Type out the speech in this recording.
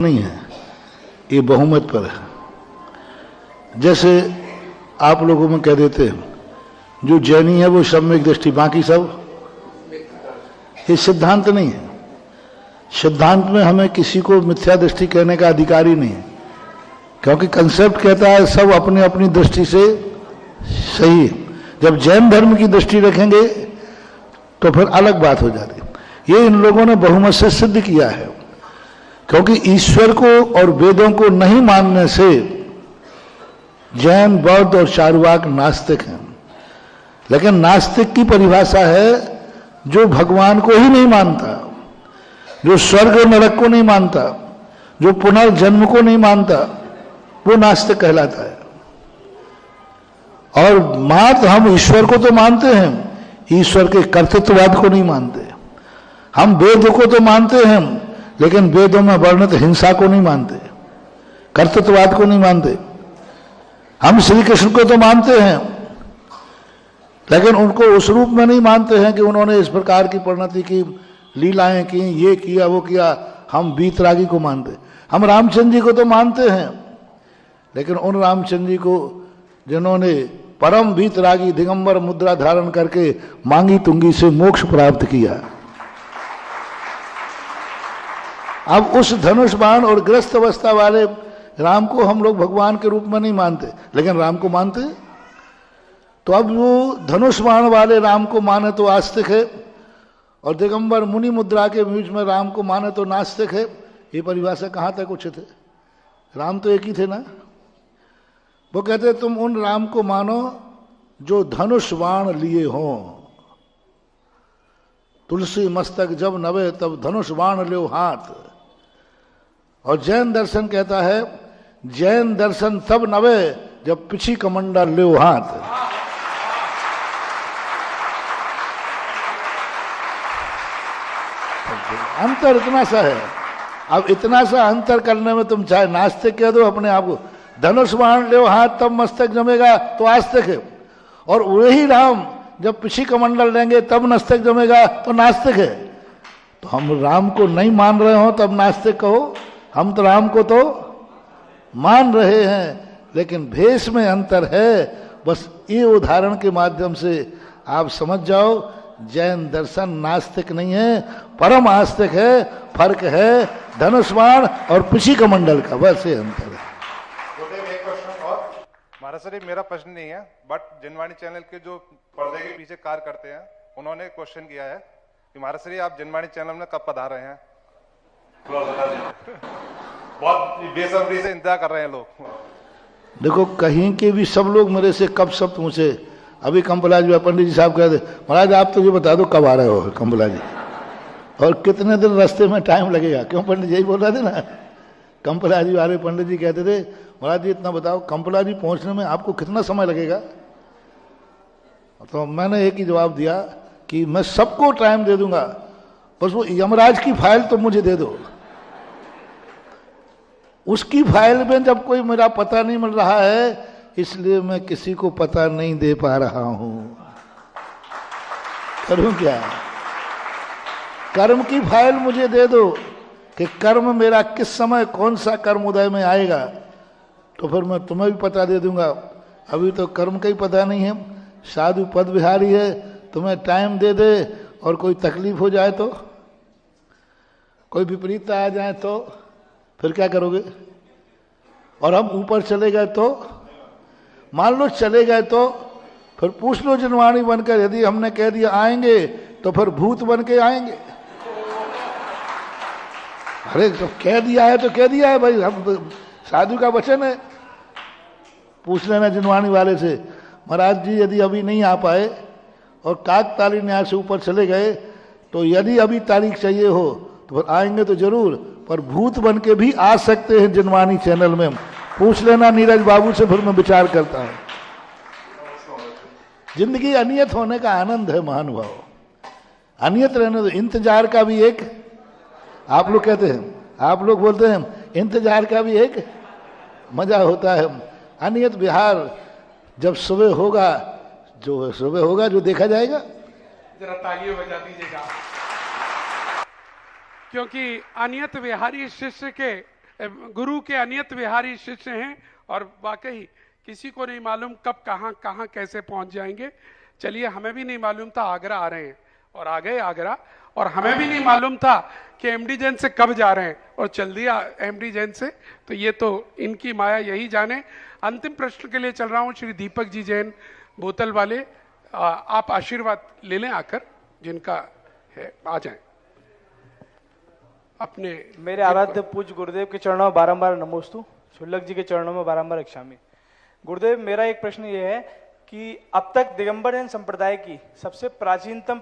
नहीं है, ये बहुमत पर है। जैसे आप लोगों में कह देते हैं जो जैनी है वो सम्यक दृष्टि, बाकी सब, ये सिद्धांत नहीं है। सिद्धांत में हमें किसी को मिथ्या दृष्टि कहने का अधिकार ही नहीं है, क्योंकि कंसेप्ट कहता है सब अपनी अपनी दृष्टि से सही है। जब जैन धर्म की दृष्टि रखेंगे तो फिर अलग बात हो जाती है। ये इन लोगों ने बहुमत से सिद्ध किया है, क्योंकि ईश्वर को और वेदों को नहीं मानने से जैन, बौद्ध और चारुवाक नास्तिक हैं। लेकिन नास्तिक की परिभाषा है जो भगवान को ही नहीं मानता, जो स्वर्ग और नरक को नहीं मानता, जो पुनर्जन्म को नहीं मानता, वो नास्तिक कहलाता है। और मात्र हम ईश्वर को तो मानते हैं, ईश्वर के कर्तृत्ववाद को नहीं मानते। हम वेद को तो मानते हैं, लेकिन वेदों में वर्णित हिंसा को नहीं मानते, कर्तृत्ववाद को नहीं मानते। हम श्री कृष्ण को तो मानते हैं, लेकिन उनको उस रूप में नहीं मानते हैं कि उन्होंने इस प्रकार की परिणति की, लीलाएं की, ये किया वो किया। हम वीतरागी को मानते। हम रामचंद्र जी को तो मानते हैं, लेकिन उन रामचंद्र जी को जिन्होंने परम वीतरागी दिगंबर मुद्रा धारण करके मांगी तुंगी से मोक्ष प्राप्त किया। अब उस धनुष बाण और ग्रस्त अवस्था वाले राम को हम लोग भगवान के रूप में नहीं मानते, लेकिन राम को मानते। तो अब वो धनुष बाण वाले राम को माने तो आस्तिक है, और दिगंबर मुनि मुद्रा के बीच में राम को माने तो नास्तिक है। ये परिभाषा कहाँ तक उचित है? राम तो एक ही थे ना। वो कहते तुम उन राम को मानो जो धनुष बाण लिए हों। तुलसी मस्तक जब नवे तब धनुष बाण लो हाथ। और जैन दर्शन कहता है जैन दर्शन तब नवे जब पिछी कमंडल लो हाथ। अंतर इतना सा है। अब इतना सा अंतर करने में तुम चाहे नास्तिक कह दो अपने आप को, धनुष बाण लो हाथ तब मस्तक जमेगा तो आस्तिक है, और वही राम जब पिछी कमंडल लेंगे तब मस्तक जमेगा तो नास्तिक है। तो हम राम को नहीं मान रहे हो तब नास्तिक कहो, हम तो राम को तो मान रहे हैं, लेकिन भेष में अंतर है। बस ये उदाहरण के माध्यम से आप समझ जाओ जैन दर्शन नास्तिक नहीं है, परम आस्तिक है। फर्क है धनुष बाण और पिछी कमंडल का, बस ये अंतर है। महाराज सर, मेरा प्रश्न नहीं है, बट जनवाणी चैनल के जो पर्दे के पीछे कार्य करते हैं उन्होंने क्वेश्चन किया है कि महाराज सर आप जनवाणी चैनल में कब पधार रहे हैं? बहुत बेसब्री से इंतजार कर रहे हैं लोग। देखो कहीं के भी सब लोग मेरे से कब सब तुमसे, अभी कंपला जी पंडित जी साहब कहते महाराज आप तो ये बता दो कब आ रहे हो कंपला जी, और कितने दिन रास्ते में टाइम लगेगा। क्यों पंडित जी बोल रहे थे ना, कंपला जी वाले पंडित जी कहते थे महाराज जी इतना बताओ कंपला जी पहुंचने में आपको कितना समय लगेगा। तो मैंने एक ही जवाब दिया कि मैं सबको टाइम दे दूंगा, बस वो यमराज की फाइल तो मुझे दे दो। उसकी फाइल में जब कोई मेरा पता नहीं मिल रहा है, इसलिए मैं किसी को पता नहीं दे पा रहा हूं। करूं क्या? कर्म की फाइल मुझे दे दो कि कर्म मेरा किस समय कौन सा कर्म उदय में आएगा, तो फिर मैं तुम्हें भी पता दे दूंगा। अभी तो कर्म का ही पता नहीं है। साधु पद विहारी है, तुम्हें टाइम दे दे और कोई तकलीफ हो जाए तो, कोई विपरीतता आ जाए तो फिर क्या करोगे? और हम ऊपर चले गए तो, मान लो चले गए तो फिर पूछ लो जनवाणी बनकर, यदि हमने कह दिया आएंगे तो फिर भूत बन के आएंगे। अरे तो कह दिया है तो कह दिया है भाई, हम साधु का वचन है। पूछ लेना जनवाणी वाले से महाराज जी यदि अभी नहीं आ पाए और काकताली न्याय से ऊपर चले गए, तो यदि अभी तारीख चाहिए हो तो फिर आएंगे तो जरूर, पर भूत बन के भी आ सकते हैं जनवाणी चैनल में। पूछ लेना नीरज बाबू से, फिर मैं विचार करता हूं। जिंदगी अनियत होने का आनंद है महानुभाव, अनियत रहने दो। इंतजार का भी एक, आप लोग कहते हैं, आप लोग बोलते हैं इंतजार का भी एक मजा होता है। अनियत विहार जब सुबह होगा, जो सुबह होगा जो देखा जाएगा। जरा तालियां बजा दीजिएगा। क्योंकि अनियत विहारी शिष्य के गुरु के अनियत विहारी शिष्य हैं और वाकई किसी को नहीं मालूम कब कहाँ कैसे पहुंच जाएंगे। चलिए, हमें भी नहीं मालूम था आगरा आ रहे हैं और आ गए आगरा, और हमें भी नहीं मालूम था कि एमडी जैन से कब जा रहे हैं और चल दिया एमडी जैन से। तो ये तो इनकी माया यही जाने। अंतिम प्रश्न के लिए चल रहा हूं श्री दीपक जी जैन बोतल वाले, आप आशीर्वाद ले लें आकर, जिनका है आ जाएं अपने। मेरे आराध्य पूज्य गुरुदेव के चरणों में बारंबार नमोस्तु, शुल्लक जी के चरणों में बारंबार इक्षामि। गुरुदेव, मेरा एक प्रश्न ये है कि अब तक दिगंबर जैन संप्रदाय की सबसे प्राचीनतम